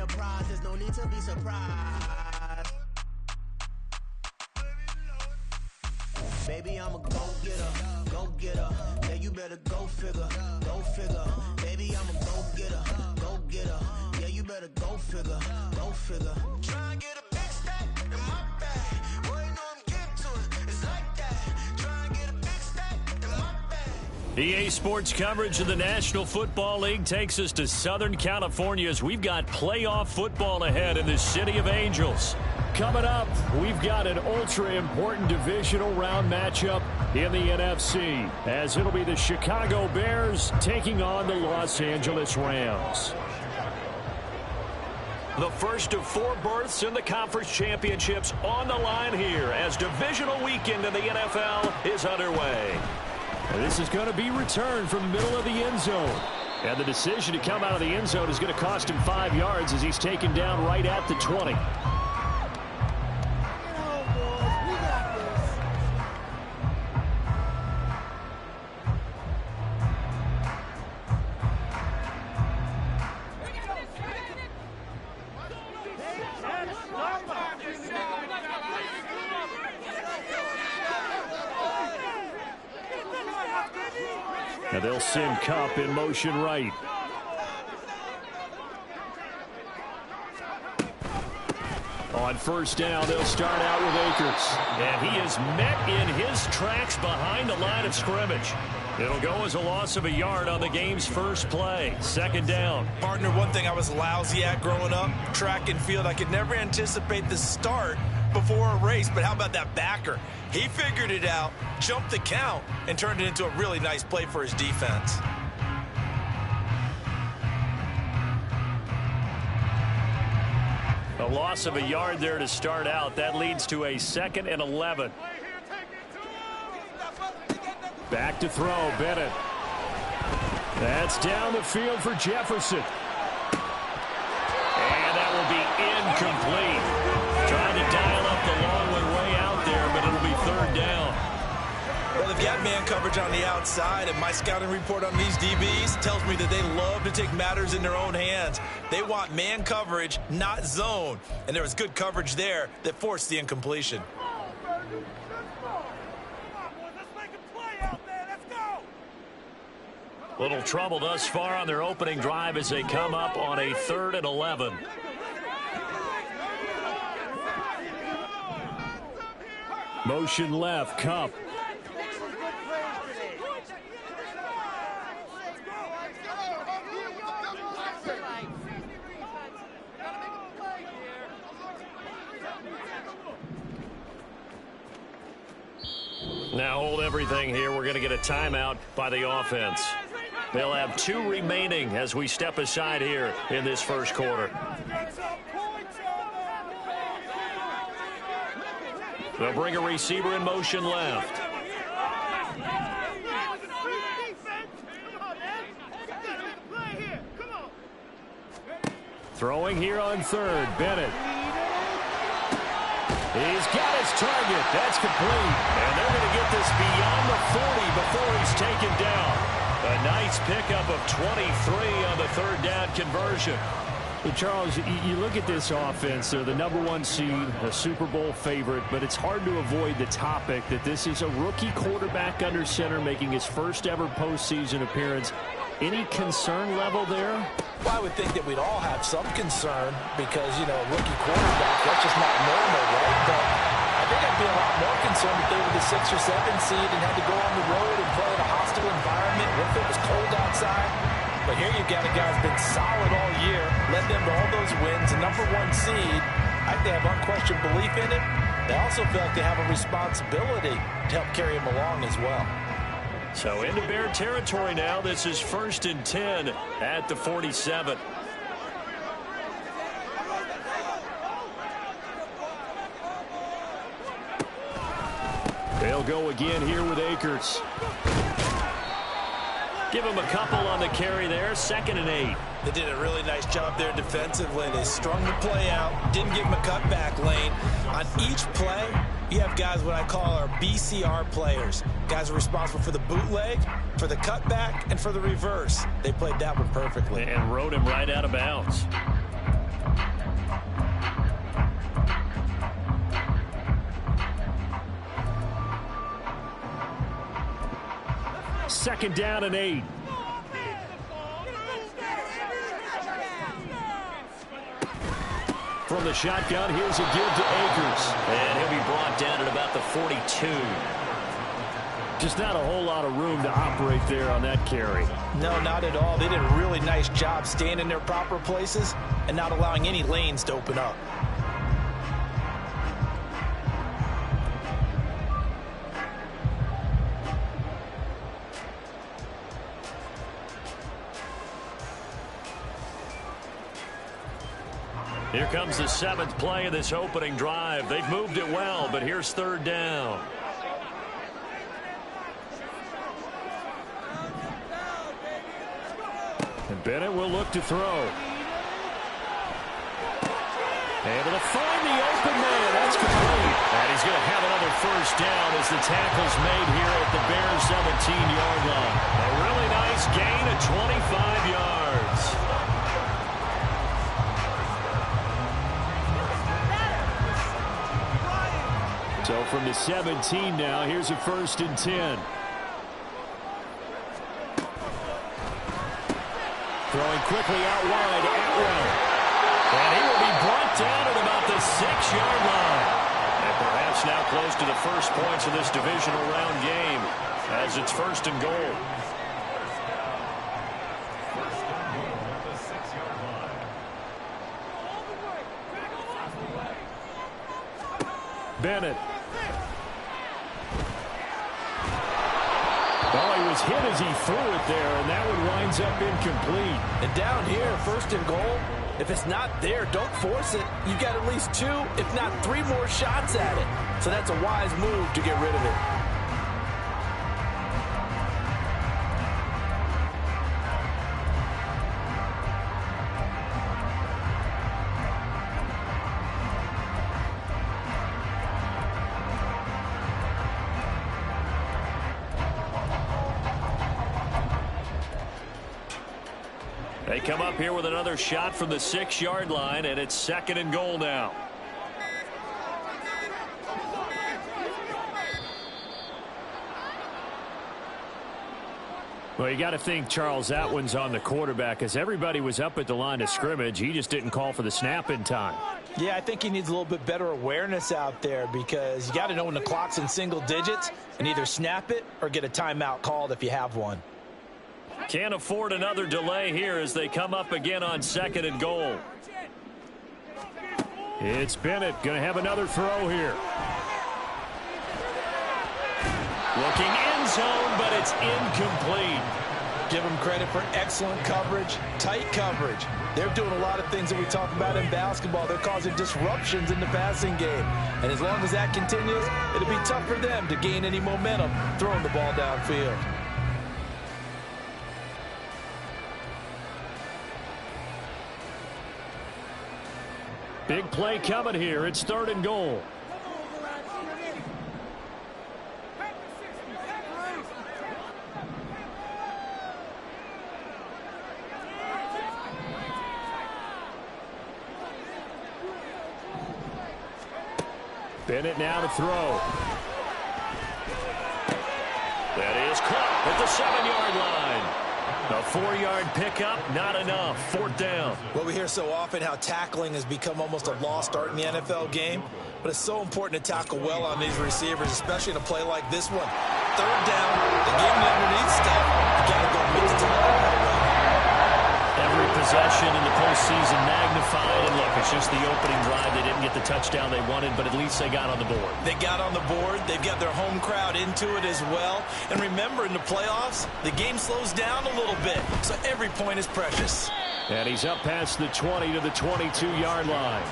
a prize, there's no need to be surprised. Baby, I'm a go-getter, go-getter. Yeah, you better go figure, go figure. Baby, I'm a go-getter, go-getter. Yeah, you better go figure, go figure. Try and get a big stack in my bag. Boy, you know I'm getting to it. It's like that. Try and get a big stack in my bag. EA Sports coverage of the National Football League takes us to Southern California as we've got playoff football ahead in the City of Angels. Coming up, we've got an ultra-important divisional round matchup in the NFC, as it'll be the Chicago Bears taking on the Los Angeles Rams. The first of 4 berths in the conference championships on the line here as divisional weekend in the NFL is underway. And this is going to be returned from the middle of the end zone. And the decision to come out of the end zone is going to cost him 5 yards as he's taken down right at the 20. Now they'll send Kupp in motion right. On first down, they'll start out with Akers. And he is met in his tracks behind the line of scrimmage. It'll go as a loss of a yard on the game's first play. Second down. Partner, one thing I was lousy at growing up, track and field. I could never anticipate the start before a race, but how about that backer? He figured it out, jumped the count, and turned it into a really nice play for his defense. A loss of a yard there to start out. That leads to a 2nd and 11. Back to throw, Bennett. That's down the field for Jefferson. And that will be incomplete. Trying to dial up the long one way out there, but it'll be 3rd down. Well, they've got man coverage on the outside, and my scouting report on these DBs tells me that they love to take matters in their own hands. They want man coverage, not zone. And there was good coverage there that forced the incompletion. Little trouble thus far on their opening drive as they come up on a 3rd and 11. Motion left, Kupp. Now hold everything here. We're going to get a timeout by the offense. They'll have 2 remaining as we step aside here in this first quarter. They'll bring a receiver in motion left. Throwing here on 3rd, Bennett. He's got his target. That's complete. And they're going to get this beyond the 40 before he's taken down. A nice pickup of 23 on the 3rd down conversion. Well, Charles, you look at this offense. They're the #1 seed, a Super Bowl favorite, but it's hard to avoid the topic that this is a rookie quarterback under center making his first ever postseason appearance. Any concern level there? Well, I would think that we'd all have some concern because, you know, a rookie quarterback, that's just not normal, right? But I think I'd be a lot more concerned if they were the 6th or 7th seed and had to go on the road and play in a hostile environment. What if it was cold outside? But here you've got a guy who's been solid all year, led them to all those wins, a #1 seed. I think they have unquestioned belief in him. They also feel like they have a responsibility to help carry him along as well. So into Bear territory now. This is 1st and 10 at the 47. They'll go again here with Akers. Give him a couple on the carry there. 2nd and 8. They did a really nice job there defensively. They strung the play out, didn't give him a cutback lane. On each play, you have guys what I call our BCR players. Guys are responsible for the bootleg, for the cutback, and for the reverse. They played that one perfectly. And rode him right out of bounds. 2nd down and 8. From the shotgun, here's a give to Akers. And he'll be brought down at about the 42. Just not a whole lot of room to operate there on that carry. No, not at all. They did a really nice job staying in their proper places and not allowing any lanes to open up. Here comes the 7th play of this opening drive. They've moved it well, but here's 3rd down. And Bennett will look to throw. Able to find the open man. That's complete. And he's going to have another 1st down as the tackle's made here at the Bears' 17-yard line. A really nice gain of 25 yards. So from the 17 now, here's a 1st and 10. Throwing quickly out wide, Atwell. And he will be brought down at about the 6-yard line. And perhaps now close to the first points of this divisional round game as it's 1st and goal. Bennett. Well, he was hit as he threw it there, and that one winds up incomplete. And down here, 1st and goal, if it's not there, don't force it. You've got at least 2, if not 3 more shots at it. So that's a wise move to get rid of it. They come up here with another shot from the 6-yard line, and it's 2nd and goal now. Well, you got to think Charles Atwin's on the quarterback as everybody was up at the line of scrimmage. He just didn't call for the snap in time. Yeah, I think he needs a little bit better awareness out there because you got to know when the clock's in single digits and either snap it or get a timeout called if you have one. Can't afford another delay here as they come up again on 2nd and goal. It's Bennett going to have another throw here. Looking end zone, but it's incomplete. Give them credit for excellent coverage, tight coverage. They're doing a lot of things that we talk about in basketball. They're causing disruptions in the passing game. And as long as that continues, it'll be tough for them to gain any momentum throwing the ball downfield. Big play coming here. It's 3rd and goal. Bennett now to throw. That is caught at the 7-yard line. A 4-yard pickup, not enough. 4th down. Well, we hear so often how tackling has become almost a lost art in the NFL game, but it's so important to tackle well on these receivers, especially in a play like this one. 3rd down, the game underneath stuff. You got to go with the tackle right away. Every possession in the postseason magnified, and look, it's just the opening drive. They didn't get the touchdown they wanted, but at least they got on the board. They got on the board. They've got their home crowd into it as well. And remember, in the playoffs, the game slows down a little bit, so every point is precious. And he's up past the 20 to the 22-yard line.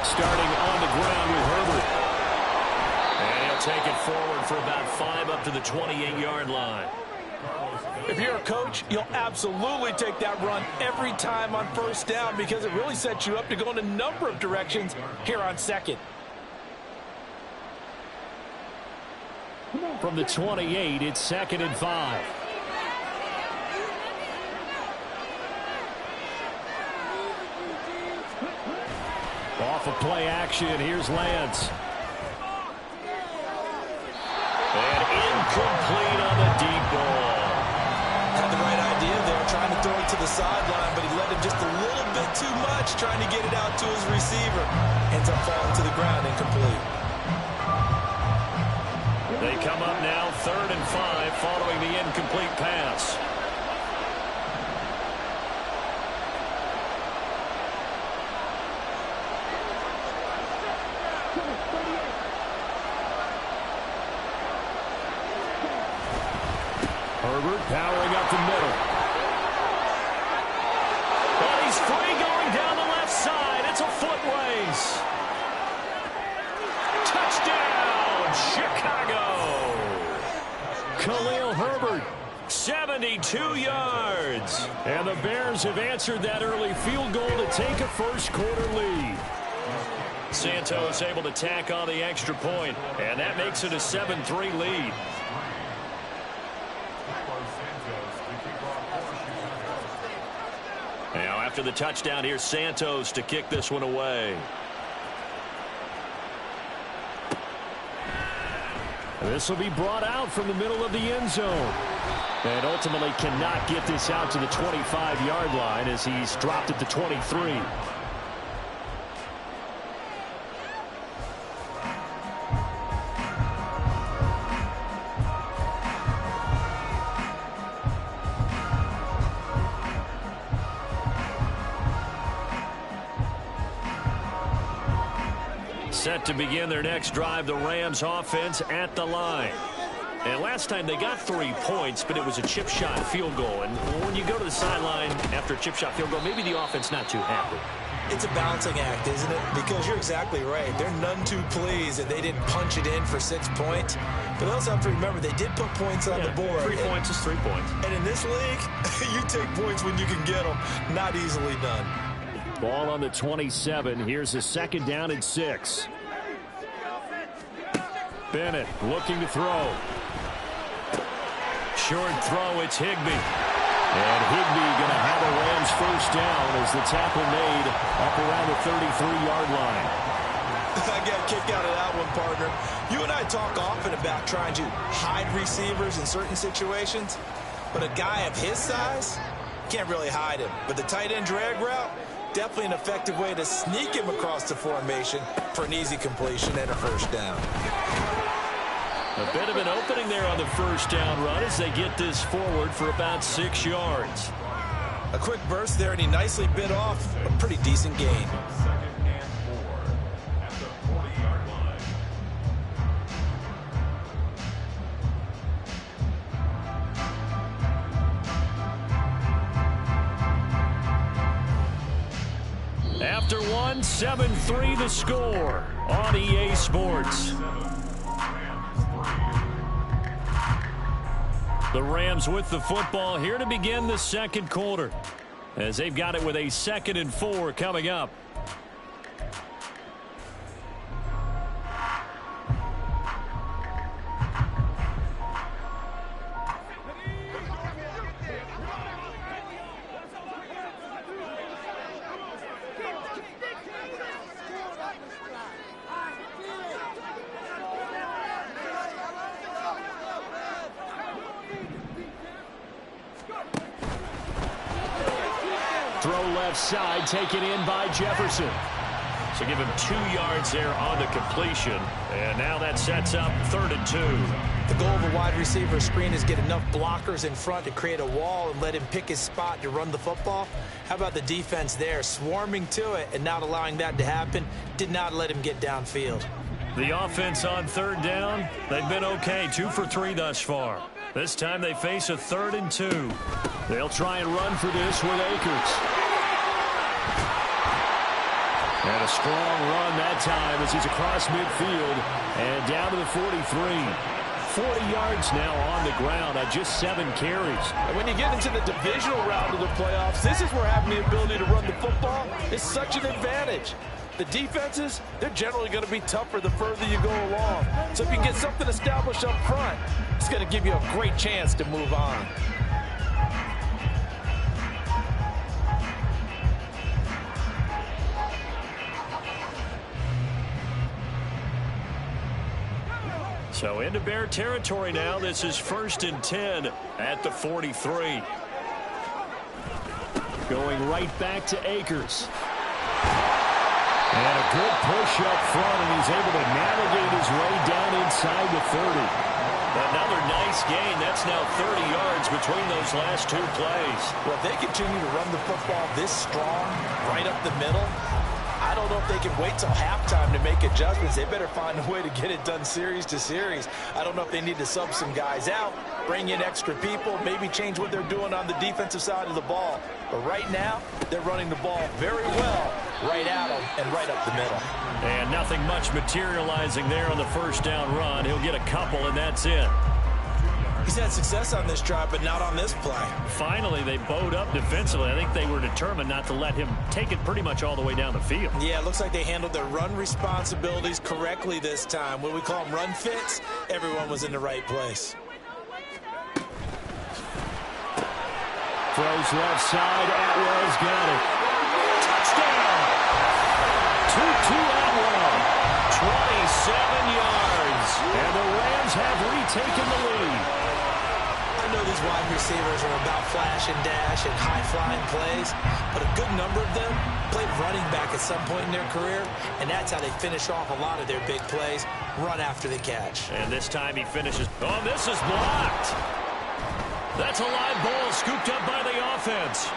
Starting on the ground with Herbert. And he'll take it forward for about 5 up to the 28-yard line. If you're a coach, you'll absolutely take that run every time on first down because it really sets you up to go in a number of directions here on second. From the 28, it's 2nd and 5. Off of play action, here's Lance. And incomplete on the deep ball. Had the right idea there, trying to throw it to the sideline, but he let him just a little bit too much, trying to get it out to his receiver. Ends up falling to the ground, incomplete. They come up now 3rd and 5 following the incomplete pass. Herbert powering up the middle. And he's free going down the left side. It's a foot race. Touchdown, Chicago. Khalil Herbert, 72 yards. And the Bears have answered that early field goal to take a first-quarter lead. Santos able to tack on the extra point, and that makes it a 7-3 lead. Now, after the touchdown, here's Santos to kick this one away. This will be brought out from the middle of the end zone. And ultimately cannot get this out to the 25-yard line as he's dropped at the 23. Set to begin their next drive, the Rams offense at the line. And last time they got 3 points, but it was a chip shot field goal. And when you go to the sideline after a chip shot field goal, maybe the offense not too happy. It's a balancing act, isn't it? Because you're exactly right. They're none too pleased that they didn't punch it in for 6 points. But they also have to remember they did put points on the board. 3 points is 3 points. And in this league, you take points when you can get them. Not easily done. Ball on the 27. Here's a 2nd down and 6. Bennett looking to throw. Short throw, it's Higbee. And Higbee going to have a Rams first down as the tackle made up around the 33-yard line. I got a kick out of that one, partner. You and I talk often about trying to hide receivers in certain situations, but a guy of his size can't really hide him. But the tight end drag route, definitely an effective way to sneak him across the formation for an easy completion and a first down. A bit of an opening there on the first down run as they get this forward for about 6 yards. A quick burst there, and he nicely bit off a pretty decent gain. After one, 7-3 the score on EA Sports. The Rams with the football here to begin the second quarter, as they've got it with a 2nd and 4 coming up. Throw left side, taken in by Jefferson. So give him 2 yards there on the completion. And now that sets up 3rd and 2. The goal of a wide receiver screen is get enough blockers in front to create a wall and let him pick his spot to run the football. How about the defense there, swarming to it and not allowing that to happen? Did not let him get downfield. The offense on 3rd down, they've been okay, 2 for 3 thus far. This time they face a 3rd and 2. They'll try and run for this with Akers. And a strong run that time as he's across midfield and down to the 43. 40 yards now on the ground on just 7 carries. And when you get into the divisional round of the playoffs, this is where having the ability to run the football is such an advantage. The defenses, they're generally going to be tougher the further you go along. So if you can get something established up front, it's going to give you a great chance to move on. So into Bear territory now. This is 1st and 10 at the 43. Going right back to Akers. And a good push up front, and he's able to navigate his way down inside the 30. Another nice gain. That's now 30 yards between those last 2 plays. Well, if they continue to run the football this strong, right up the middle, I don't know if they can wait till halftime to make adjustments. They better find a way to get it done series to series. I don't know if they need to sub some guys out, bring in extra people, maybe change what they're doing on the defensive side of the ball. But right now, they're running the ball very well right at them and right up the middle. And nothing much materializing there on the first down run. He'll get a couple, and that's it. He's had success on this drive, but not on this play. Finally, they bowed up defensively. I think they were determined not to let him take it pretty much all the way down the field. Yeah, it looks like they handled their run responsibilities correctly this time. When we call them run fits, everyone was in the right place. Throws left side. Atwell's got it. Touchdown! Tutu Atwell. 27 yards. And the Rams have retaken the lead. I know these wide receivers are about flash and dash and high-flying plays, but a good number of them played running back at some point in their career, and that's how they finish off a lot of their big plays, run after the catch. And this time he finishes. Oh, this is blocked. That's a live ball scooped up by the offense.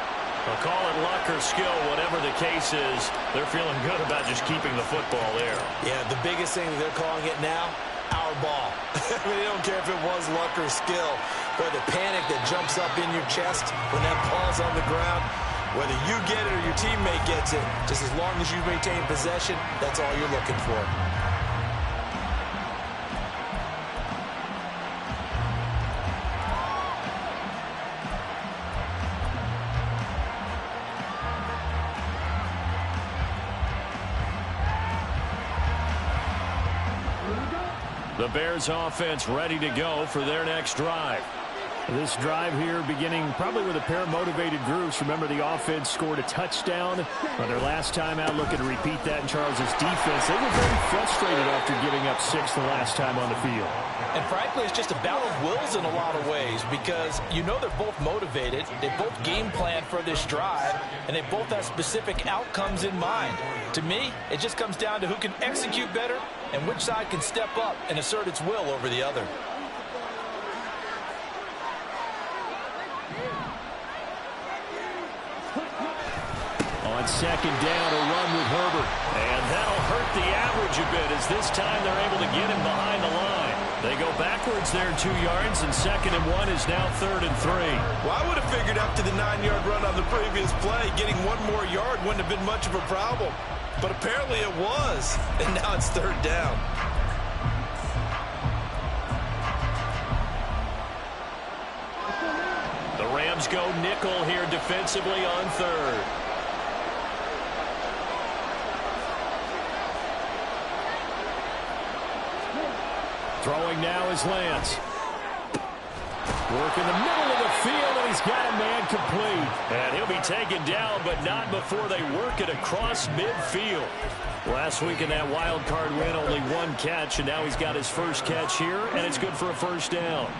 They'll call it luck or skill, whatever the case is. They're feeling good about just keeping the football there. Yeah, the biggest thing that they're calling it now, our ball. I mean, they don't care if it was luck or skill. But the panic that jumps up in your chest when that ball's on the ground, whether you get it or your teammate gets it, just as long as you maintain possession, that's all you're looking for. The Bears offense ready to go for their next drive. This drive here beginning probably with a pair of motivated groups. Remember, the offense scored a touchdown on their last time out. Looking to repeat that in Charles' defense. They were very frustrated after giving up 6 the last time on the field. And frankly, it's just a battle of wills in a lot of ways because you know they're both motivated. They both game plan for this drive, and they both have specific outcomes in mind. To me, it just comes down to who can execute better and which side can step up and assert its will over the other. On second down, a run with Herbert. And that'll hurt the average a bit as this time they're able to get him behind the line. They go backwards there 2 yards, and 2nd and 1 is now 3rd and 3. Well, I would have figured after the 9-yard run on the previous play, getting 1 more yard wouldn't have been much of a problem. But apparently it was, and now it's 3rd down. The Rams go nickel here defensively on 3rd. Throwing now is Lance. Work in the middle of the field, and he's got a man complete. And he'll be taken down, but not before they work it across midfield. Last week in that wild card win, only 1 catch, and now he's got his first catch here, and it's good for a first down.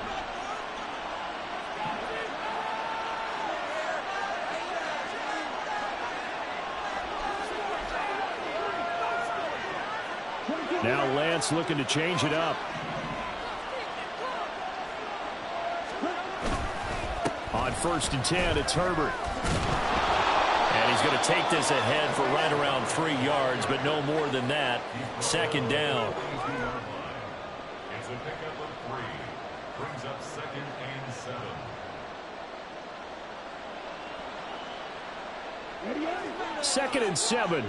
Now Lance looking to change it up. On 1st and 10, it's Herbert. And he's going to take this ahead for right around 3 yards, but no more than that. 2nd down. It's a pickup of 3. Brings up 2nd and 7. 2nd and 7.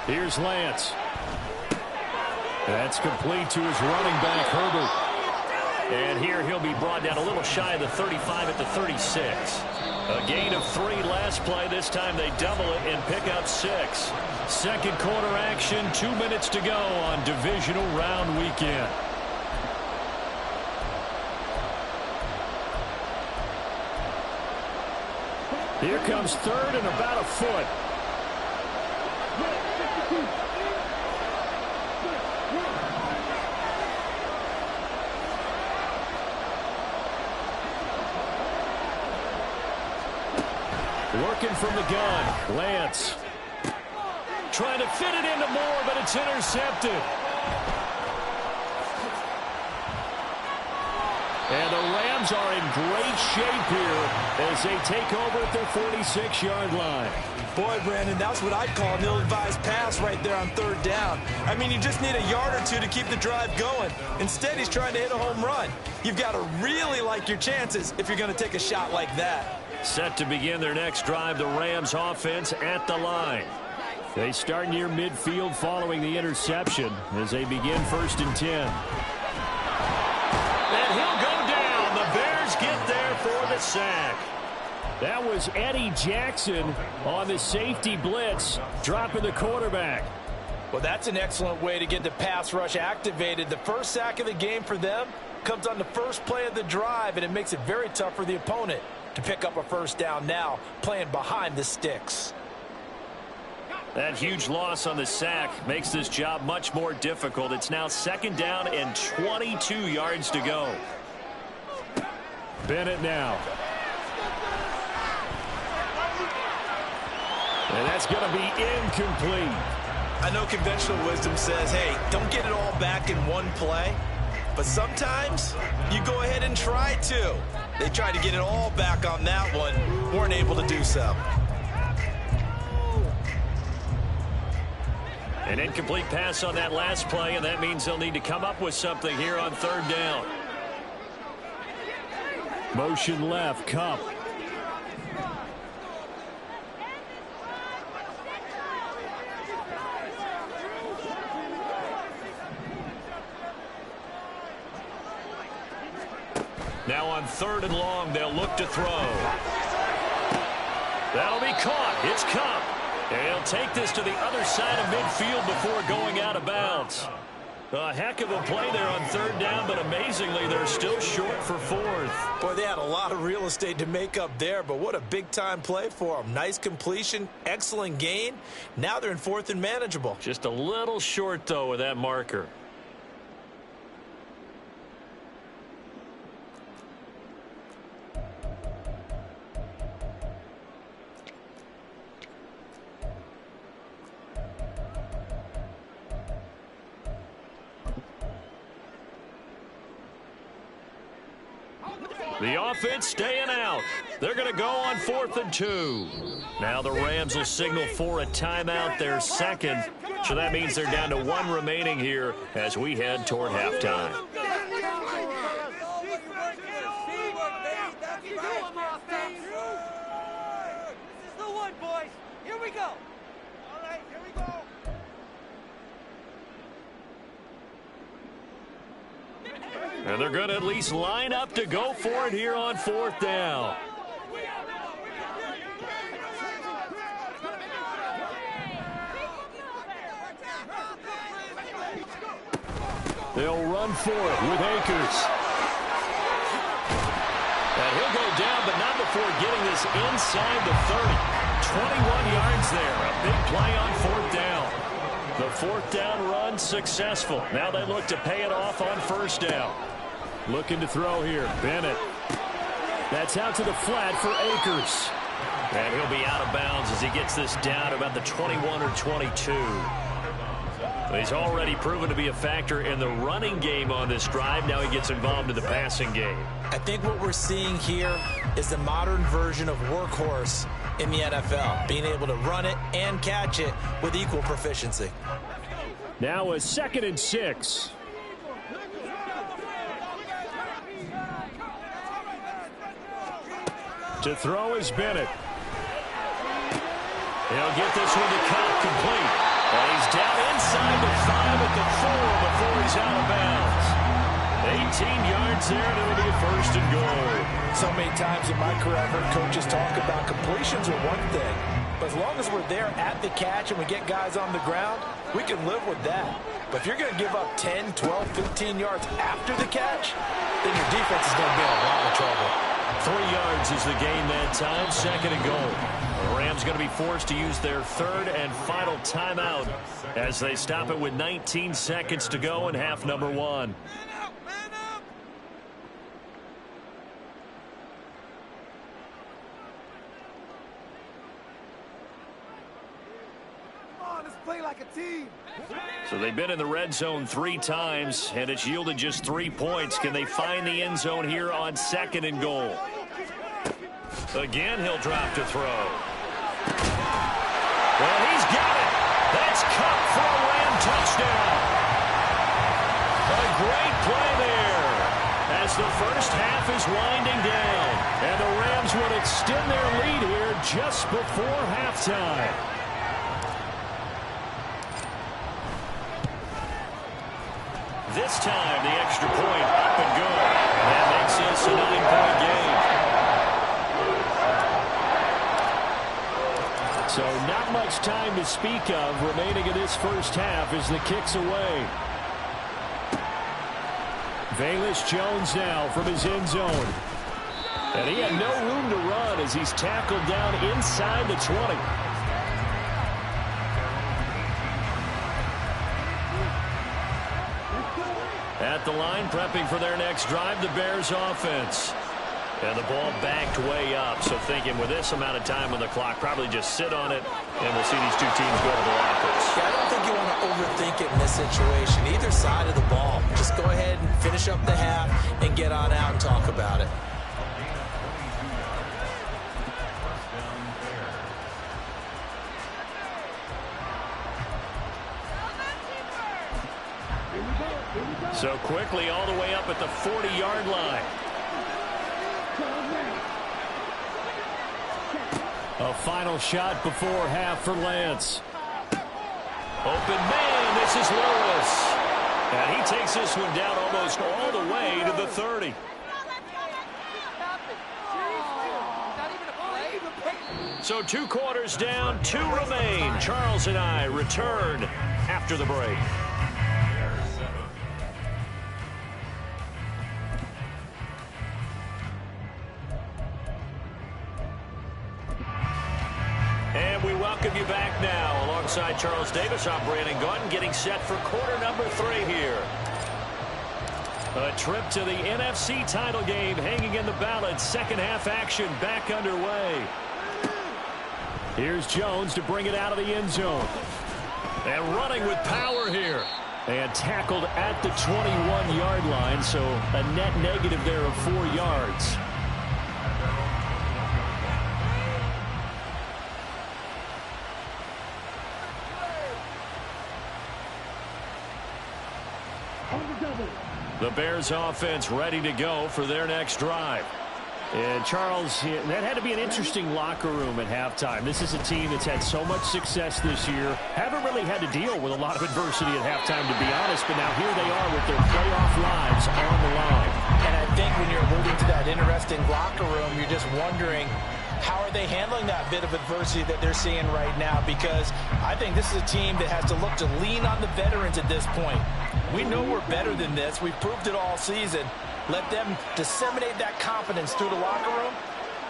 Here's Lance. That's complete to his running back, Herbert. And here he'll be brought down a little shy of the 35 at the 36. A gain of 3 last play. This time they double it and pick up 6. Second quarter action, 2 minutes to go on divisional round weekend. Here comes third and about a foot. Working from the gun, Lance. Trying to fit it into Moore, but it's intercepted. And the Rams are in great shape here as they take over at their 46-yard line. Boy, Brandon, that's what I'd call an ill-advised pass right there on third down. I mean, you just need a yard or two to keep the drive going. Instead, he's trying to hit a home run. You've got to really like your chances if you're going to take a shot like that. Set to begin their next drive, the Rams offense at the line. They start near midfield following the interception as they begin 1st and 10. And he'll go down. The Bears get there for the sack. That was Eddie Jackson on the safety blitz, dropping the quarterback. Well, that's an excellent way to get the pass rush activated. The first sack of the game for them comes on the first play of the drive, and it makes it very tough for the opponent to pick up a first down now, playing behind the sticks. That huge loss on the sack makes this job much more difficult. It's now 2nd down and 22 yards to go. Bennett now. And that's going to be incomplete. I know conventional wisdom says, hey, don't get it all back in one play. But sometimes you go ahead and try to. They tried to get it all back on that one. Weren't able to do so. An incomplete pass on that last play, and that means they'll need to come up with something here on 3rd down. Motion left, Kupp. Now on 3rd and long, they'll look to throw. That'll be caught. It's Kupp. And he'll take this to the other side of midfield before going out of bounds. A heck of a play there on 3rd down, but amazingly, they're still short for 4th. Boy, they had a lot of real estate to make up there, but what a big-time play for them. Nice completion, excellent gain. Now they're in 4th and manageable. Just a little short, though, with that marker. The offense staying out. They're going to go on 4th and 2. Now the Rams will signal for a timeout, their 2nd. So that means they're down to 1 remaining here as we head toward halftime. This is the one, boys. Here we go. All right, here we go. And they're going to at least line up to go for it here on 4th down. They'll run for it with Akers. And he'll go down, but not before getting this inside the 30. 21 yards there. A big play on 4th down. The 4th down run successful. Now they look to pay it off on 1st down. Looking to throw here. Bennett. That's out to the flat for Akers. And he'll be out of bounds as he gets this down about the 21 or 22. He's already proven to be a factor in the running game on this drive. Now he gets involved in the passing game. I think what we're seeing here is the modern version of workhorse in the NFL, being able to run it and catch it with equal proficiency. Now a 2nd and 6. To throw is Bennett. He'll get this one to Kupp complete. And he's gain of 5 at the 4 before he's out of bounds. 18 yards there, and it'll be a first and goal. So many times in my career, I've heard coaches talk about completions are one thing, but as long as we're there at the catch and we get guys on the ground, we can live with that. But if you're going to give up 10, 12, 15 yards after the catch, then your defense is going to be in a lot of trouble. 3 yards is the gain that time, second and goal. The Rams going to be forced to use their third and final timeout as they stop it with 19 seconds to go in half number 1. Play like a team. So they've been in the red zone 3 times, and it's yielded just 3 points. Can they find the end zone here on second and goal? Again, he'll drop to throw. Well, he's got it. That's Kupp for a Ram touchdown. A great play there as the first half is winding down, and the Rams would extend their lead here just before halftime. This time, the extra point up and good. That makes this a 9-point game. So not much time to speak of remaining in this first half as the kick's away. Velus Jones now from his end zone. And he had no room to run as he's tackled down inside the 20. At the line, prepping for their next drive, the Bears offense. And the ball backed way up, so thinking with this amount of time on the clock, probably just sit on it, and we'll see these two teams go to the lockers. Yeah, I don't think you want to overthink it in this situation. Either side of the ball. Just go ahead and finish up the half and get on out and talk about it. So quickly all the way up at the 40-yard line. A final shot before half for Lance. Open man, this is Lewis. And he takes this one down almost all the way to the 30. So 2 quarters down, 2 remain. Charles and I return after the break. And we welcome you back now. Alongside Charles Davis, I'm Brandon Gaudin, getting set for quarter number 3 here. A trip to the NFC title game hanging in the balance. Second half action back underway. Here's Jones to bring it out of the end zone. And running with power here. And tackled at the 21-yard line, so a net negative there of 4 yards. The Bears offense ready to go for their next drive. And Charles, that had to be an interesting locker room at halftime. This is a team that's had so much success this year. Haven't really had to deal with a lot of adversity at halftime, to be honest. But now here they are with their playoff lives on the line. And I think when you're alluding to that interesting locker room, you're just wondering, how are they handling that bit of adversity that they're seeing right now? Because I think this is a team that has to look to lean on the veterans at this point. We know we're better than this. We've proved it all season. Let them disseminate that confidence through the locker room.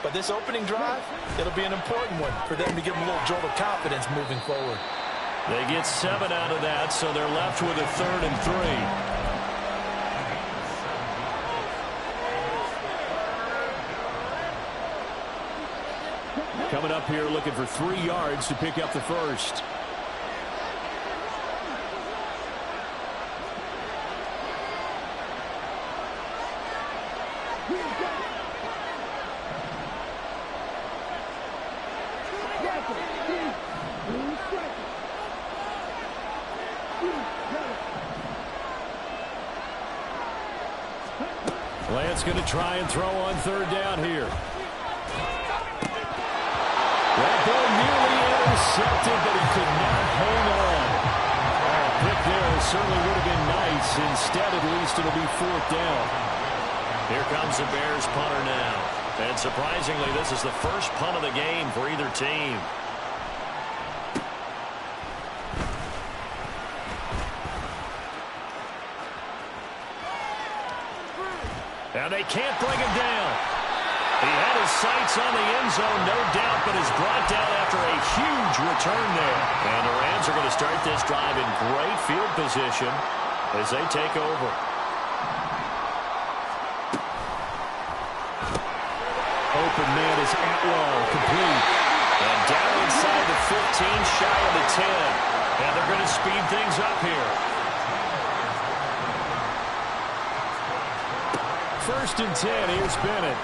But this opening drive, it'll be an important one for them to give them a little jolt of confidence moving forward. They get 7 out of that, so they're left with a 3rd and 3. Coming up here looking for 3 yards to pick up the first. Lance going to try and throw on 3rd down here. That ball nearly intercepted, but he could not hang on. Oh, picked 4th down. Here comes the Bears punter now. And surprisingly, this is the first punt of the game for either team. And they can't bring him down. He had his sights on the end zone, no doubt, but is brought down after a huge return there. And the Rams are going to start this drive in great field position as they take over. Open man is Atwell, complete. And down inside the 15, shy of the 10. And they're going to speed things up here. 1st and 10, here's Bennett.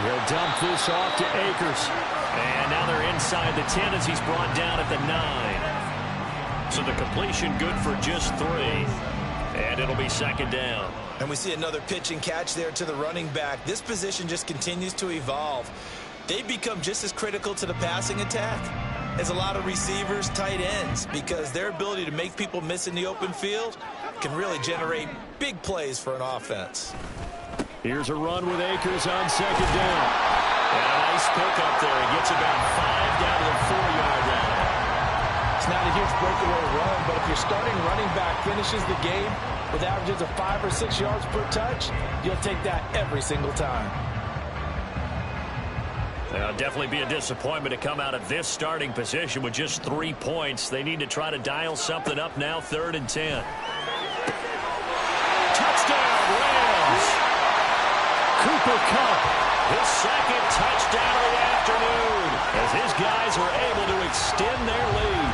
He'll dump this off to Akers. And now they're inside the 10 as he's brought down at the 9. So the completion good for just 3. And it'll be 2nd down. And we see another pitch and catch there to the running back. This position just continues to evolve. They've become just as critical to the passing attack as a lot of receivers, tight ends, because their ability to make people miss in the open field can really generate big plays for an offense. Here's a run with Akers on 2nd down. And a nice pickup there. He gets about 5 down to the 4-yard line. It's not a huge breakaway run, but if your starting running back finishes the game with averages of 5 or 6 yards per touch, you'll take that every single time. It'll definitely be a disappointment to come out of this starting position with just 3 points. They need to try to dial something up now, 3rd and 10. Touchdown, Rams! Cooper Kupp, his 2nd touchdown of the afternoon, as his guys were able to extend their lead.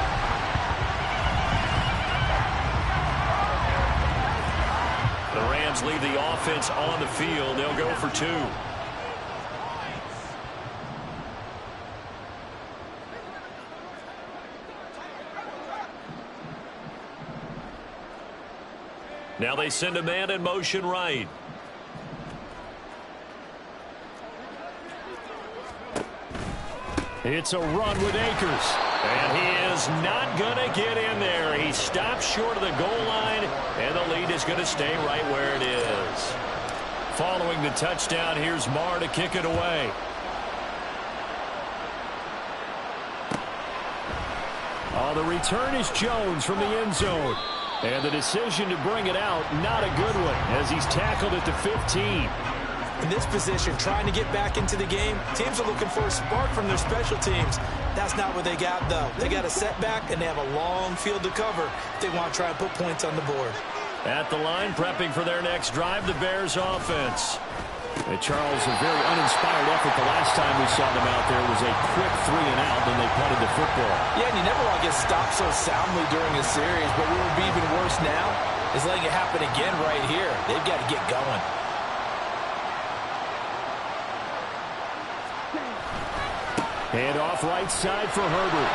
The Rams leave the offense on the field. They'll go for 2. Now they send a man in motion right. It's a run with Akers. And he is not going to get in there. He stops short of the goal line, and the lead is going to stay right where it is. Following the touchdown, here's Marr to kick it away. Oh, the return is Jones from the end zone. And the decision to bring it out, not a good one, as he's tackled at the 15. In this position, trying to get back into the game, teams are looking for a spark from their special teams. That's not what they got, though. They got a setback, and they have a long field to cover if they want to try and put points on the board. At the line, prepping for their next drive, the Bears offense. And Charles, a very uninspired effort. The last time we saw them out there was a quick 3 and out, then they punted the football. Yeah, and you never want to get stopped so soundly during a series, but what would be even worse now is letting it happen again right here. They've got to get going. Hand off right side for Herbert.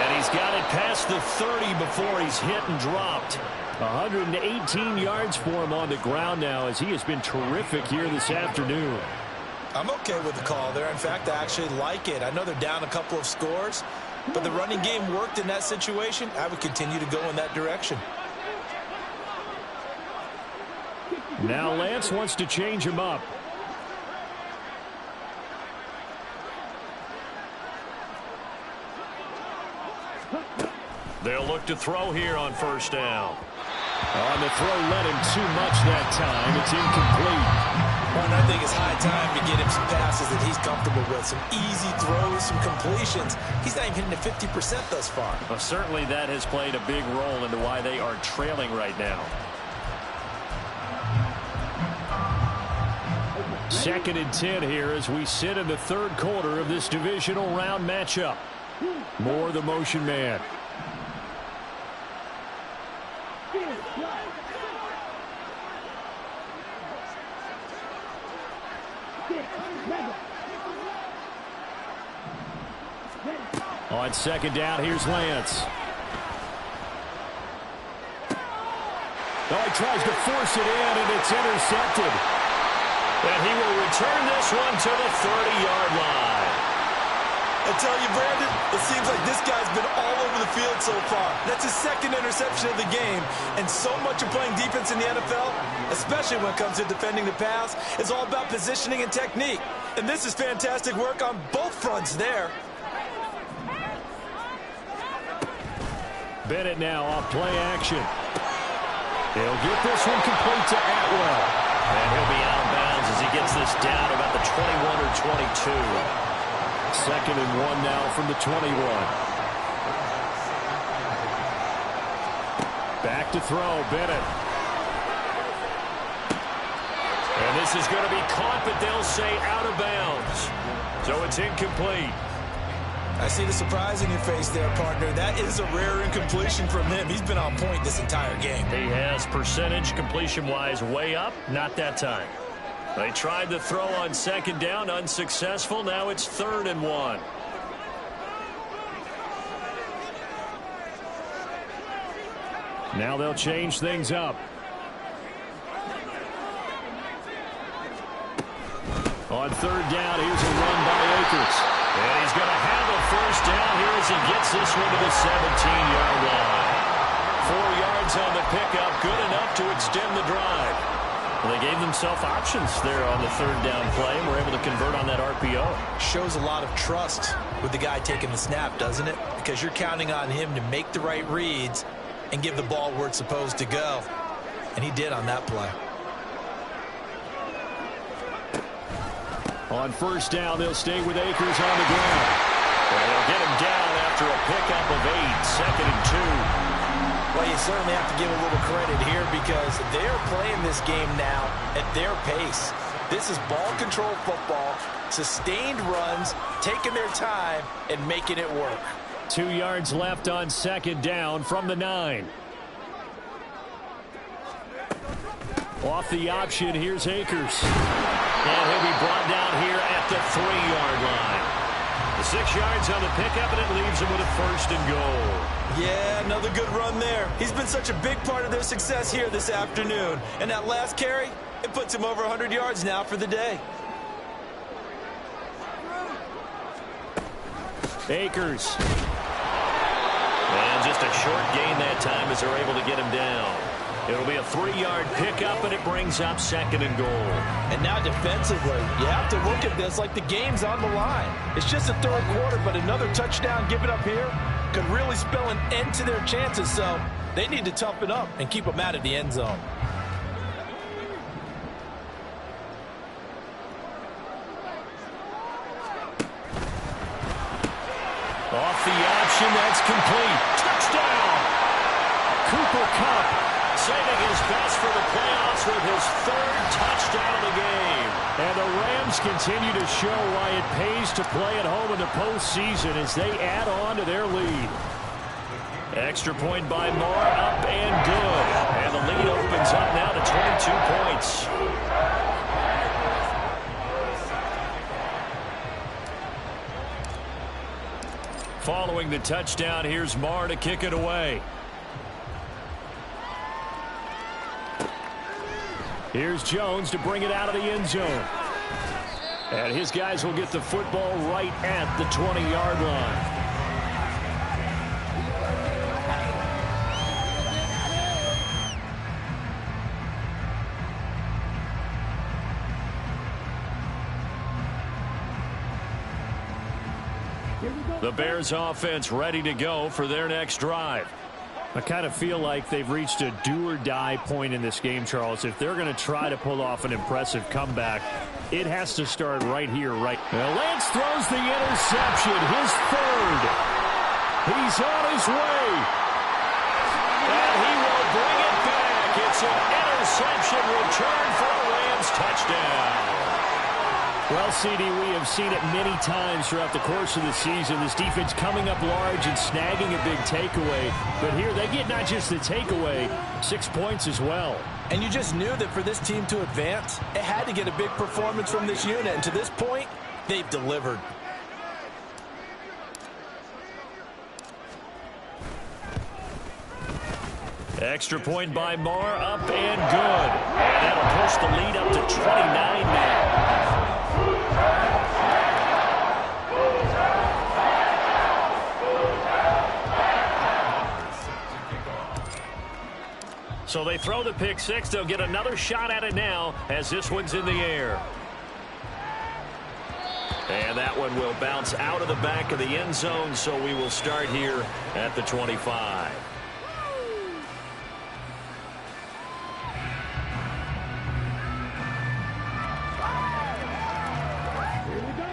And he's got it past the 30 before he's hit and dropped. 118 yards for him on the ground now, as he has been terrific here this afternoon. I'm okay with the call there. In fact, I actually like it. I know they're down a couple of scores, but the running game worked in that situation. I would continue to go in that direction. Now Lance wants to change him up. They'll look to throw here on 1st down. On the throw led him too much that time. It's incomplete. Well, and I think it's high time to get him some passes that he's comfortable with. Some easy throws, some completions. He's not even hitting the 50% thus far. Well, certainly that has played a big role into why they are trailing right now. 2nd and 10 here as we sit in the 3rd quarter of this divisional round matchup. Moore the motion man. On 2nd down, here's Lance. Oh, he tries to force it in, and it's intercepted. And he will return this one to the 30-yard line. I tell you, Brandon, it seems like this guy's been all over the field so far. That's his second interception of the game. And so much of playing defense in the NFL, especially when it comes to defending the pass, is all about positioning and technique. And this is fantastic work on both fronts there. Bennett now off play action. He'll get this one complete to Atwell. And he'll be out of bounds as he gets this down about the 21 or 22. 2nd and 1 now from the 21. Back to throw, Bennett. And this is going to be caught, but they'll say out of bounds. So it's incomplete. I see the surprise in your face there, partner. That is a rare incompletion from him. He's been on point this entire game. He has percentage completion-wise way up. Not that time. They tried the throw on 2nd down, unsuccessful. Now it's 3rd and 1. Now they'll change things up. On 3rd down, here's a run by Akers. And he's going to have a 1st down here as he gets this one to the 17-yard line. 4 yards on the pickup, good enough to extend the drive. Well, they gave themselves options there on the 3rd down play and were able to convert on that RPO. Shows a lot of trust with the guy taking the snap, doesn't it? Because you're counting on him to make the right reads and give the ball where it's supposed to go. And he did on that play. On 1st down, they'll stay with Akers on the ground. And they'll get him down after a pickup of 8, 2nd and 2. Well, you certainly have to give a little credit here because they're playing this game now at their pace. This is ball control football, sustained runs, taking their time, and making it work. 2 yards left on 2nd down from the 9. Off the option, here's Akers. And he'll be brought down here at the 3-yard line. The 6 yards on the pickup, and it leaves him with a 1st and goal. Yeah, another good run there. He's been such a big part of their success here this afternoon. And that last carry, it puts him over 100 yards now for the day. Akers. And just a short gain that time as they're able to get him down. It'll be a 3-yard pickup, and it brings up 2nd and goal. And now defensively, you have to look at this like the game's on the line. It's just the 3rd quarter, but another touchdown given up here could really spell an end to their chances. So they need to toughen up and keep them out of the end zone. Off the option, that's complete. Touchdown! Cooper Kupp saving his best for the playoffs with his 3rd touchdown of the game. And the Rams continue to show why it pays to play at home in the postseason as they add on to their lead. Extra point by Moore, up and good. And the lead opens up now to 22 points. Following the touchdown, here's Moore to kick it away. Here's Jones to bring it out of the end zone. And his guys will get the football right at the 20-yard line. The Bears offense ready to go for their next drive. I kind of feel like they've reached a do-or-die point in this game, Charles. If they're going to try to pull off an impressive comeback, it has to start right here, right now. Lance throws the interception, his 3rd. He's on his way. And he will bring it back. It's an interception return for a Rams touchdown. Well, CD, we have seen it many times throughout the course of the season. This defense coming up large and snagging a big takeaway. But here they get not just the takeaway, 6 points as well. And you just knew that for this team to advance, it had to get a big performance from this unit. And to this point, they've delivered. Extra point by Moore, up and good. And that'll push the lead up to 29 now. So they throw the pick six. They'll get another shot at it now as this one's in the air. And that one will bounce out of the back of the end zone, so we will start here at the 25.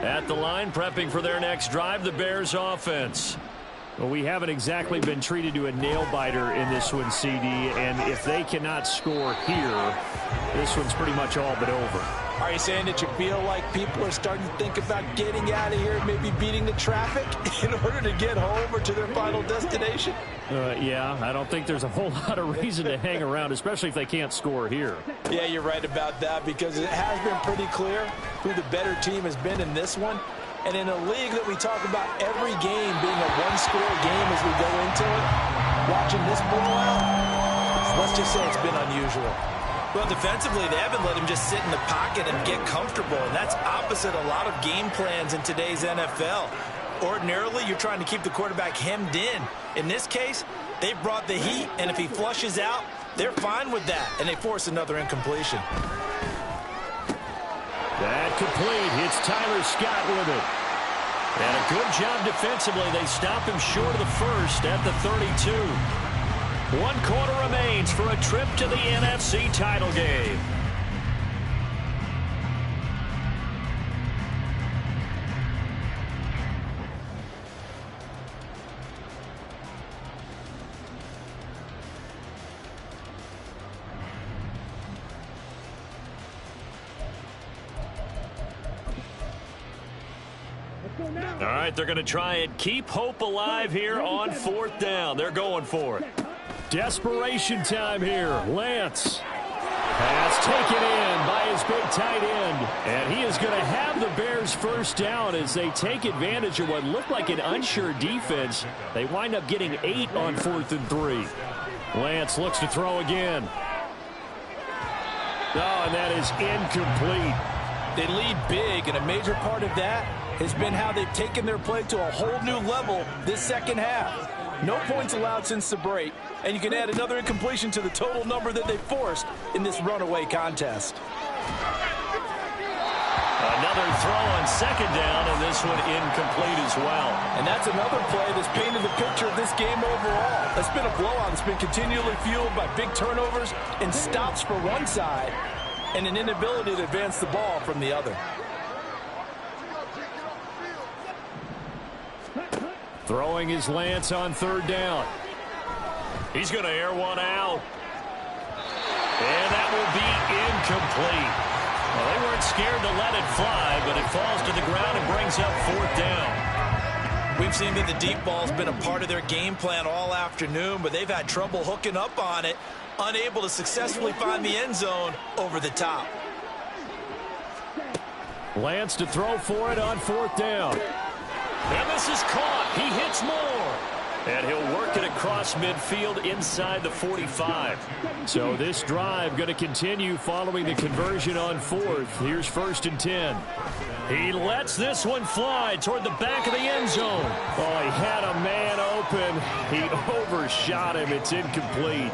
At the line, prepping for their next drive, the Bears offense. Well, we haven't exactly been treated to a nail-biter in this one, CD, and if they cannot score here, this one's pretty much all but over. Are you saying that you feel like people are starting to think about getting out of here, maybe beating the traffic in order to get home or to their final destination? Yeah, I don't think there's a whole lot of reason to hang around, especially if they can't score here. Yeah, you're right about that, because it has been pretty clear who the better team has been in this one. And in a league that we talk about every game being a one-score game as we go into it, watching this blowout, let's just say it's been unusual. Well, defensively, they haven't let him just sit in the pocket and get comfortable, and that's opposite a lot of game plans in today's NFL. Ordinarily, you're trying to keep the quarterback hemmed in. In this case, they've brought the heat, and if he flushes out, they're fine with that, and they force another incompletion. That complete. It's Tyler Scott with it. And a good job defensively. They stop him short of the first at the 32. 1 quarter remains for a trip to the NFC title game. All right, they're going to try and keep hope alive here on 4th down. They're going for it. Desperation time here. Lance has taken in by his big tight end. And he is going to have the Bears first down as they take advantage of what looked like an unsure defense. They wind up getting 8 on 4th and 3. Lance looks to throw again. Oh, and that is incomplete. They lead big, and a major part of that has been how they've taken their play to a whole new level this second half. No points allowed since the break, and you can add another incompletion to the total number that they forced in this runaway contest. Another throw on 2nd down, and this one incomplete as well. And that's another play that's painted the picture of this game overall. It's been a blowout that's been continually fueled by big turnovers and stops for one side and an inability to advance the ball from the other. Throwing is Lance on 3rd down. He's going to air one out. And that will be incomplete. Well, they weren't scared to let it fly, but it falls to the ground and brings up 4th down. We've seen that the deep ball's been a part of their game plan all afternoon, but they've had trouble hooking up on it, unable to successfully find the end zone over the top. Lance to throw for it on 4th down. And this is caught. He hits more. And he'll work it across midfield inside the 45. So this drive going to continue following the conversion on 4th. Here's 1st and 10. He lets this one fly toward the back of the end zone. Oh, he had a man open. He overshot him. It's incomplete.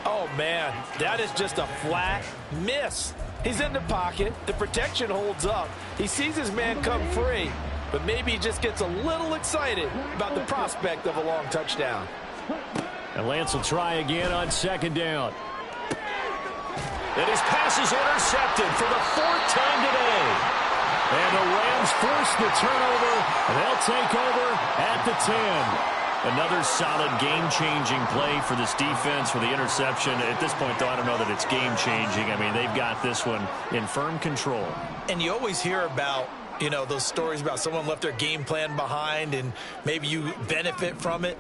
Oh, man, that is just a flat miss. He's in the pocket. The protection holds up. He sees his man come free, but maybe he just gets a little excited about the prospect of a long touchdown. And Lance will try again on 2nd down. And his pass is intercepted for the 4th time today. And the Rams force the turnover, and they'll take over at the 10. Another solid game-changing play for this defense for the interception. At this point, though, I don't know that it's game-changing. I mean, they've got this one in firm control. And you always hear about, you know, those stories about someone left their game plan behind and maybe you benefit from it.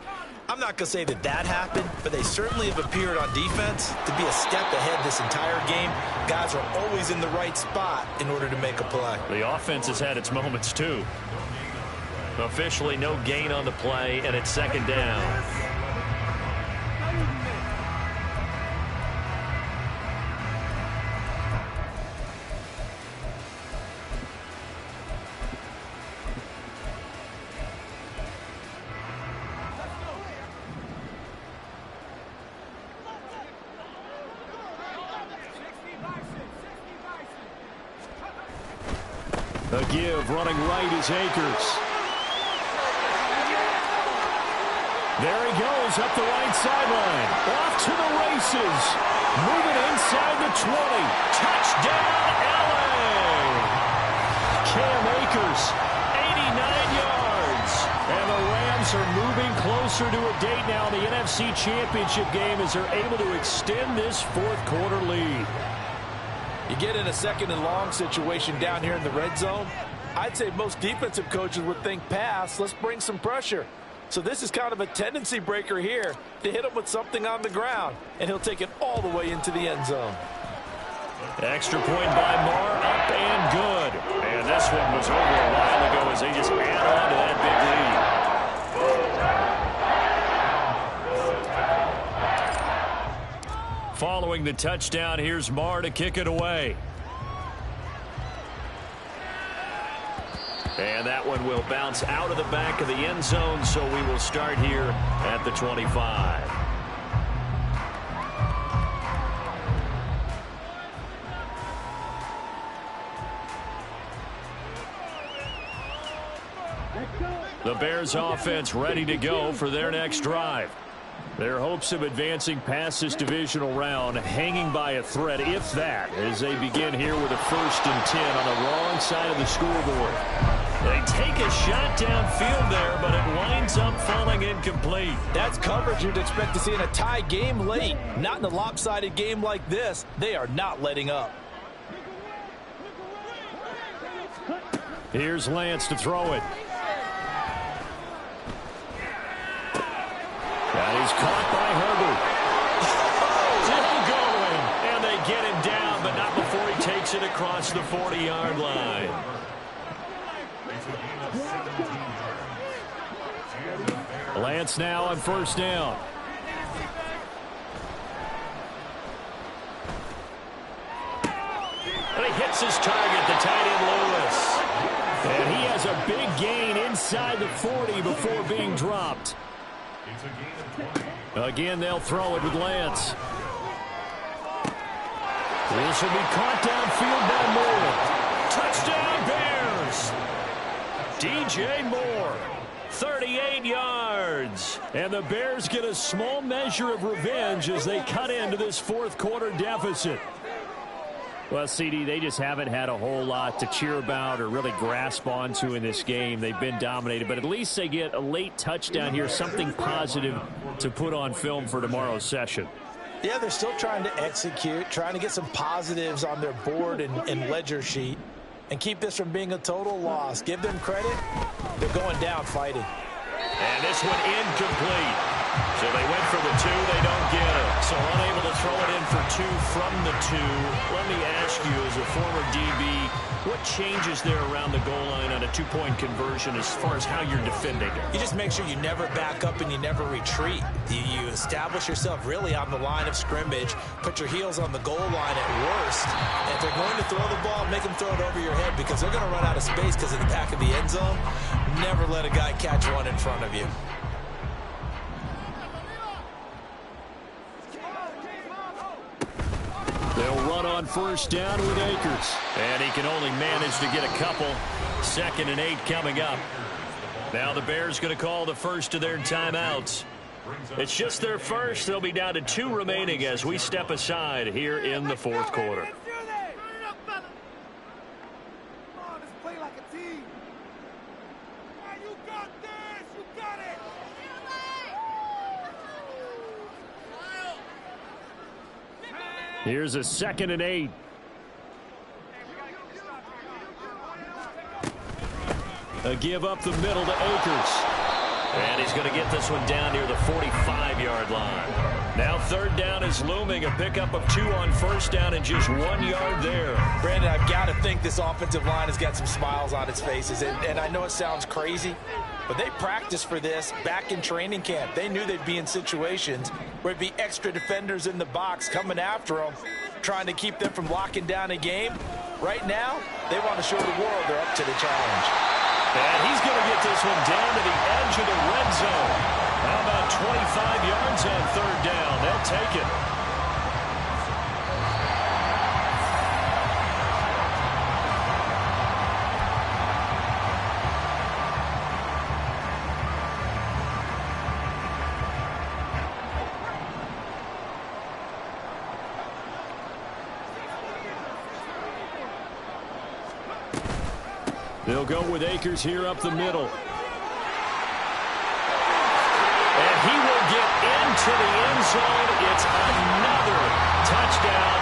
I'm not going to say that that happened, but they certainly have appeared on defense to be a step ahead this entire game. Guys are always in the right spot in order to make a play. The offense has had its moments, too. Officially no gain on the play, and it's 2nd down. The give running right is Akers. There he goes up the right sideline. Off to the races. Moving inside the 20. Touchdown, LA! Cam Akers, 89 yards. And the Rams are moving closer to a date now in the NFC Championship game as they're able to extend this fourth quarter lead. You get in a second and long situation down here in the red zone. I'd say most defensive coaches would think pass. Let's bring some pressure. So this is kind of a tendency breaker here to hit him with something on the ground. And he'll take it all the way into the end zone. Extra point by Moore, up and good. And this one was over a while ago as they just add on to that big lead. Following the touchdown, here's Moore to kick it away. And that one will bounce out of the back of the end zone, so we will start here at the 25. The Bears offense ready to go for their next drive. Their hopes of advancing past this divisional round hanging by a thread, if that, as they begin here with a 1st and 10 on the wrong side of the scoreboard. They take a shot downfield there, but it winds up falling incomplete. That's coverage you'd expect to see in a tie game late. Not in a lopsided game like this. They are not letting up. Here's Lance to throw it. And he's caught by Herbert. Still going. And they get him down, but not before he takes it across the 40-yard line. Lance now on 1st down. And he hits his target, the tight end Lewis. And he has a big gain inside the 40 before being dropped. Again, they'll throw it with Lance. This will be caught downfield by Moore. Touchdown, Bears! DJ Moore, 38 yards. And the Bears get a small measure of revenge as they cut into this fourth quarter deficit. Well, CD, they just haven't had a whole lot to cheer about or really grasp onto in this game. They've been dominated, but at least they get a late touchdown here, something positive to put on film for tomorrow's session. Yeah, they're still trying to execute, trying to get some positives on their board and ledger sheet and keep this from being a total loss. Give them credit. They're going down fighting. And this one incomplete. So they went for the 2, they don't get it. So unable to throw it in for 2 from the 2. Let me ask you, as a former DB, what changes there around the goal line on a 2-point conversion as far as how you're defending it? You just make sure you never back up and you never retreat. You establish yourself really on the line of scrimmage, put your heels on the goal line at worst. And if they're going to throw the ball, make them throw it over your head because they're going to run out of space because of the back of the end zone. Never let a guy catch one in front of you. They'll run on 1st down with Akers. And he can only manage to get a couple. 2nd and 8 coming up. Now the Bears going to call the first of their timeouts. It's just their first. They'll be down to 2 remaining as we step aside here in the fourth quarter. Here's a 2nd and 8. A give up the middle to Akers. And he's going to get this one down near the 45-yard line. Now 3rd down is looming. A pickup of 2 on 1st down and just 1 yard there. Brandon, I've got to think this offensive line has got some smiles on its faces. And I know it sounds crazy, but they practiced for this back in training camp. They knew they'd be in situations where it'd be extra defenders in the box coming after them, trying to keep them from locking down a game. Right now, they want to show the world they're up to the challenge. And he's going to get this one down to the edge of the red zone. How about 25 yards on 3rd down? They'll take it. They'll go with Akers here up the middle. And he will get into the end zone. It's another touchdown.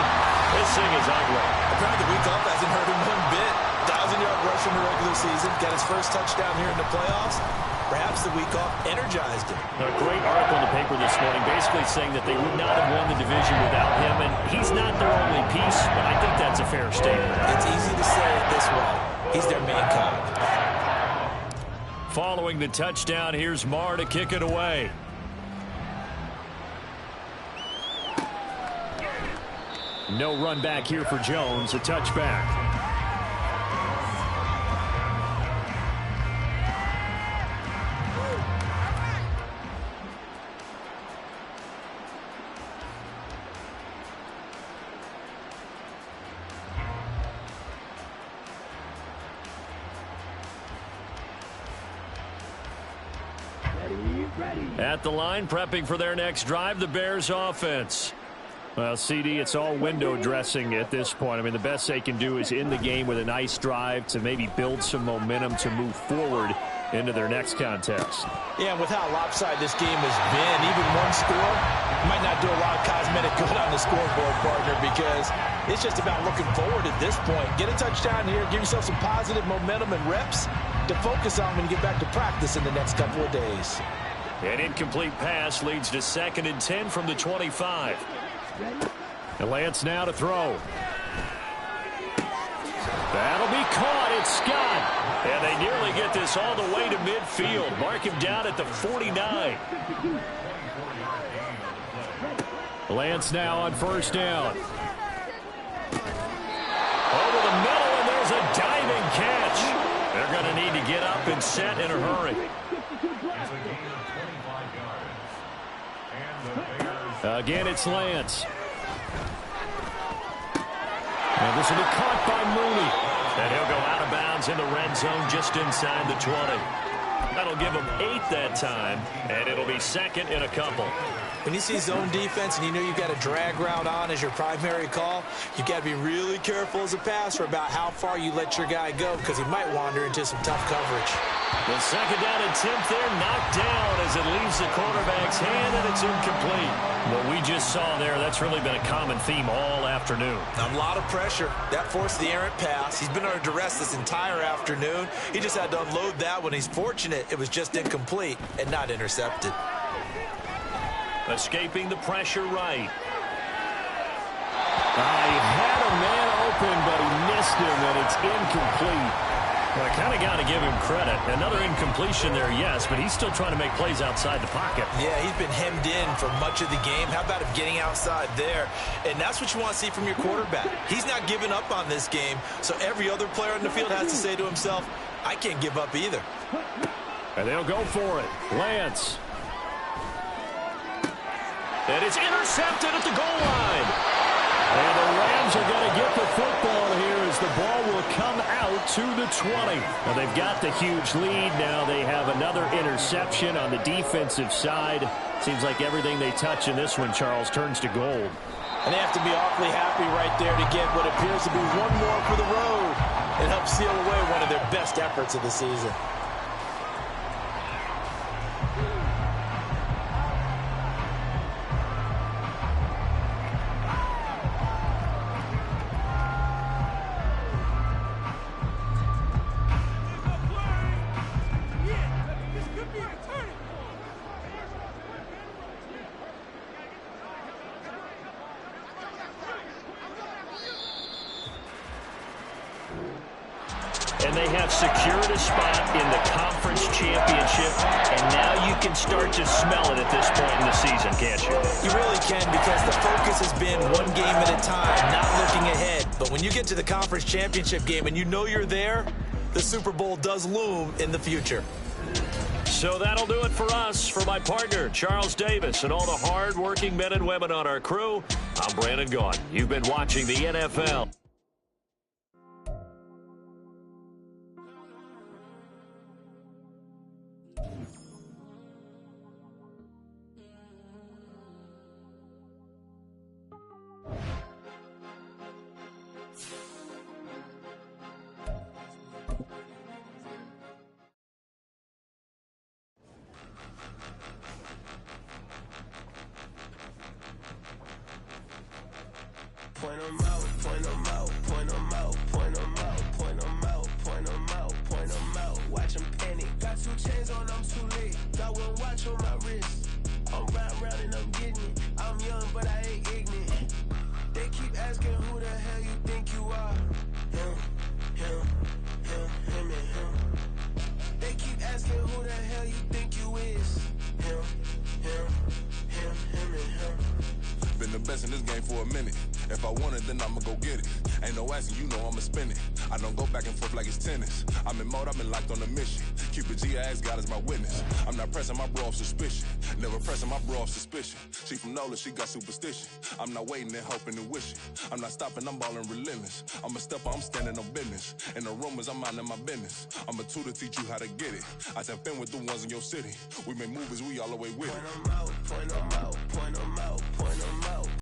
This thing is ugly. Apparently the week off hasn't hurt him one bit. 1,000-yard rush in the regular season. Got his first touchdown here in the playoffs. Perhaps the week off energized him. A great article in the paper this morning basically saying that they would not have won the division without him, and he's not their only piece, but I think that's a fair statement. It's easy to say it this way. He's their main cog. Following the touchdown, here's Marr to kick it away. No run back here for Jones, a touchback. At the line, prepping for their next drive, the Bears offense. Well, CD, it's all window dressing at this point. I mean, the best they can do is in the game with a nice drive to maybe build some momentum to move forward into their next contest. Yeah, and with how lopsided this game has been, even one score might not do a lot of cosmetic good on the scoreboard, partner, because it's just about looking forward at this point. Get a touchdown here, give yourself some positive momentum and reps to focus on when you get back to practice in the next couple of days. An incomplete pass leads to 2nd and 10 from the 25. And Lance now to throw. That'll be caught. It's Scott. And they nearly get this all the way to midfield. Mark him down at the 49. Lance now on 1st down. Over the middle, and there's a diving catch. They're going to need to get up and set in a hurry. Again, it's Lance. And this will be caught by Mooney. And he'll go out of bounds in the red zone just inside the 20. That'll give him 8 that time, and it'll be 2nd and a couple. When you see zone defense and you know you've got a drag route on as your primary call, you've got to be really careful as a passer about how far you let your guy go because he might wander into some tough coverage. The 2nd down attempt there knocked down as it leaves the quarterback's hand, and it's incomplete. What we just saw there, that's really been a common theme all afternoon. A lot of pressure. That forced the errant pass. He's been under duress this entire afternoon. He just had to unload that when he's fortunate it was just incomplete and not intercepted. Escaping the pressure right. He had a man open, but he missed him, and it's incomplete. Well, I kind of got to give him credit. Another incompletion there, yes, but he's still trying to make plays outside the pocket. Yeah, he's been hemmed in for much of the game. How about him getting outside there? And that's what you want to see from your quarterback. He's not giving up on this game, so every other player on the field has to say to himself, I can't give up either. And they'll go for it. Lance. And it's intercepted at the goal line. And the Rams are going to get the football here as the ball will come out to the 20. Well, they've got the huge lead. Now they have another interception on the defensive side. Seems like everything they touch in this one, Charles, turns to gold. And they have to be awfully happy right there to get what appears to be one more for the road and help seal away one of their best efforts of the season. And they have secured a spot in the conference championship, and now you can start to smell it at this point in the season, can't you? You really can, because the focus has been one game at a time, not looking ahead. But when you get to the conference championship game and you know you're there, the Super Bowl does loom in the future. So that'll do it for us. For my partner, Charles Davis, and all the hard-working men and women on our crew, I'm Brandon Gaudin. You've been watching the NFL. will watch on my wrist. I'm round and I'm getting it. I'm young, but I ain't ignorant. They keep asking who the hell you think you are. Him, and him. They keep asking who the hell you think you is. Him, and him. Been the best in this game for a minute. If I want it, then I'ma go get it. Ain't no asking, you know I'ma spend it. I don't go back and forth like it's tennis. I'm in mode, I've been locked on a mission. Cupid G, I ask God as my witness. I'm not pressing my bro off suspicion. Never pressing my bro off suspicion. She from NOLA, she got superstition. I'm not waiting and hoping and wishing. I'm not stopping, I'm balling relentless. I'm a stepper, I'm standing on business. In the rumors, I'm minding my business. I'm a tutor, teach you how to get it. I tap in with the ones in your city. We make movies, we all the way with it. Point 'em out, point 'em out, point 'em out, point 'em out.